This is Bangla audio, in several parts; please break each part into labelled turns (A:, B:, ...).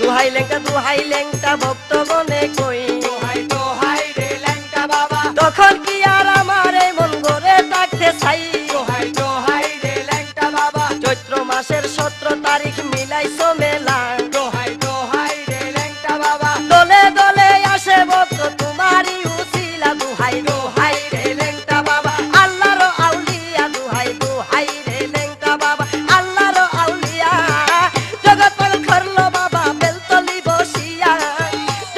A: দুহাই লেংটা ভক্তগণে কই
B: দোহাই দোহাই রে ল্যাংটা বাবা
A: তখন কি আর আমার এই মন গড়ে থাকতে চাই
B: দোহাই দোহাই রে ল্যাংটা বাবা
A: চৈত্র মাসের 17 তারিখ মিলাইছো মেলা
B: দোহাই দোহাই রে ল্যাংটা বাবা
A: দলে দলে আসে ভক্ত তোমারই উসিলা দুহাই দুহাই রে লেংটা বাবা আল্লাহর আউলিয়া দুহাই দুহাই রে লেংটা বাবা আল্লাহর আউলিয়া জগৎ পাগল করলো বাবা বেলতলি বসিয়া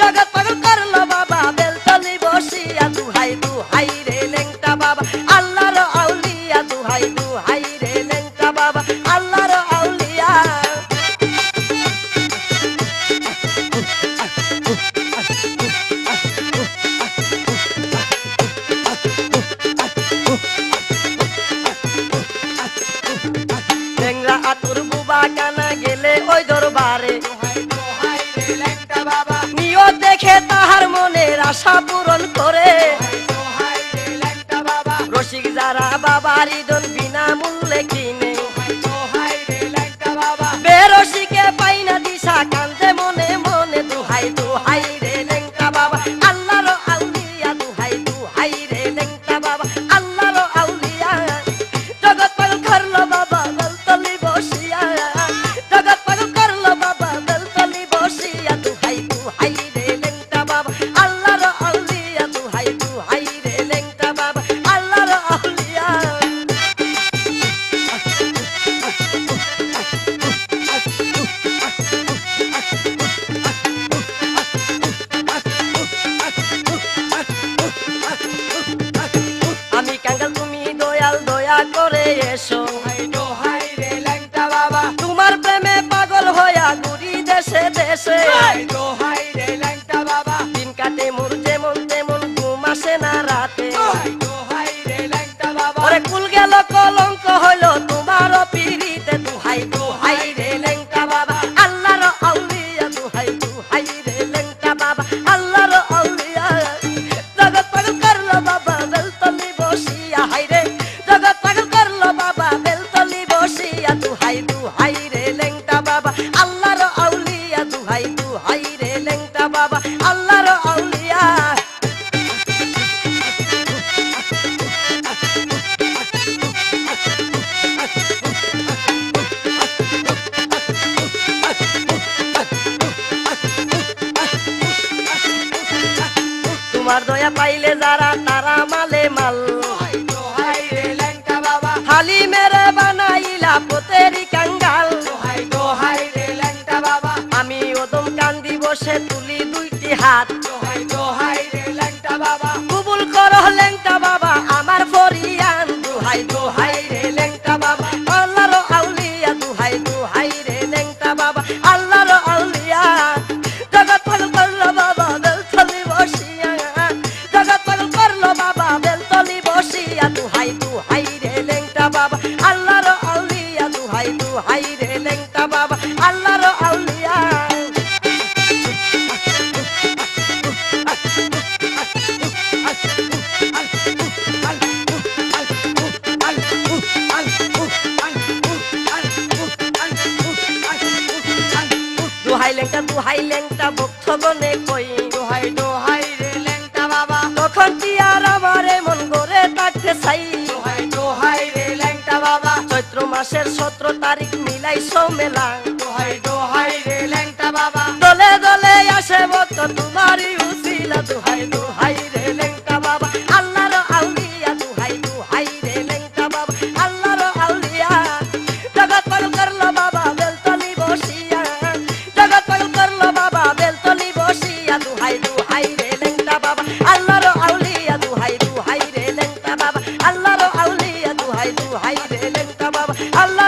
A: জগৎ পাগল করলো বাবা বেলতলি বসিয়া দুহাই দুহাই রে লেংটা বাবা আল্লাহর আউলিয়া দুহাই দুহাই রে লেংটা বাবা আল্লাহর আউলিয়া টেংরা আতুর বুবা কানা গেলে ওই দরবারে
B: দোহাই দোহাই রে ল্যাংটা বাবা
A: নিয়ত দেখে তাহার মনের আশা পূরণ করে
B: দোহাই দোহাই রে ল্যাংটা বাবা
A: রসিক যারা বাবার ইদন বিনা মূল্যে কিনে
B: দোহাই দোহাই রে ল্যাংটা বাবা
A: বেরসিকে পাই না দিশা কান্দে মনে মনে দুহাই দুহাই রে লেংটা বাবা আল্লাহর আউলিয়া দুহাই দুহাই রে লেংটা বাবা আল্লাহর আউলিয়া জগৎ পাগল করলো বাবা বেলতলি বসিয়া জগৎ পাগল করলো বাবা বেলতলি বসিয়া দুহাই দুহাই রে লেংটা বাবা আল্লাহর আউলিয়া দুহাই দুহাই রে লেংটা বাবা আল্লাহর আউলিয়া আমি কাঙ্গাল তুমি দয়াল দয়া করে এসো
B: দোহাই দোহাই রে ল্যাংটা বাবা
A: তোমার প্রেমে পাগল হইয়া ঘুরি দেশে দেশে
B: দোহাই দোহাই রে ল্যাংটা বাবা
A: দিন কাটে মোর যেমন তেমন ঘুম আসে না রাতে
B: দোহাই দোহাই রে ল্যাংটা বাবা
A: ওরে কুল গেল কলঙ্ক হইল তোমার পিড়িতে দুহাই দুহাই রে লেংটা বাবা আল্লাহর আউলিয়া দুহাই দুহাই রে লেংটা বাবা আল্লাহর আউলিয়া জগৎ পাগল করলো বাবা বেলতলি বসিয়া হাই রে জগৎ পাগল করলো বাবা বেলতলি বসিয়া দুহাই দুহাই রে লেংটা বাবা আল্লাহর আউলিয়া দুহাই দুহাই রে লেংটা বাবা আল্লাহর আউলিয়া তোমার দয়া পাইলে যারা তারা মালে মাল
B: দোহাই দোহাই রে ল্যাংটা বাবা
A: হালি মেরে বানাইলা পোতেরি কাঙ্গাল
B: দোহাই দোহাই রে ল্যাংটা বাবা
A: আমি ওদম কান্দি বসে তুলি দুইটি হাত
B: দোহাই দোহাই রে ল্যাংটা বাবা
A: কবুল করো লেংটা বাবা আমার ফরিয়ান দুহাই দুহাই রে লেংটা বাবা আল্লাহর আউলিয়া দুহাই দুহাই রে লেংটা বাবা আল্লাহর আউলিয়া জগৎ পাগল করলো বাবা বেলতলি বসিয়া জগৎ পাগল করলো বাবা বেলতলি বসিয়া দুহাই দুহাই রে লেংটা বাবা আল্লাহর আউলিয়া দুহাই দুহাই রে লেংটা বাবা আল্লাহর আউলিয়া দুহাই লেংটা ভক্তগণে কই
B: দোহাই দোহাই রে ল্যাংটা বাবা
A: তখন কি আর আমার মন গড়ে থাকতে চাই
B: দোহাই দোহাই রে ল্যাংটা বাবা
A: চৈত্র মাসের 17 তারিখ মিলাইছো মেলা
B: দোহাই দোহাই রে ল্যাংটা বাবা
A: দলে দলে আসে ভক্ত তোমারই উসিলা দুহাই দুহাই রে লেংটা বাবা আল্লাহর আউলিয়া দুহাই দুহাই রে লেংটা বাবা আল্লাহর আউলিয়া জগৎ পাগল করলো বাবা বেলতলি বসিয়া জগৎ পাগল করলো বাবা বেলতলি বসিয়া দুহাই দুহাই রে লেংটা বাবা আল্লাহর আউলিয়া দুহাই দুহাই রে লেংটা বাবা আল্লাহর আউলিয়া দুহাই দুহাই রে লেংটা বাবা আল্লাহ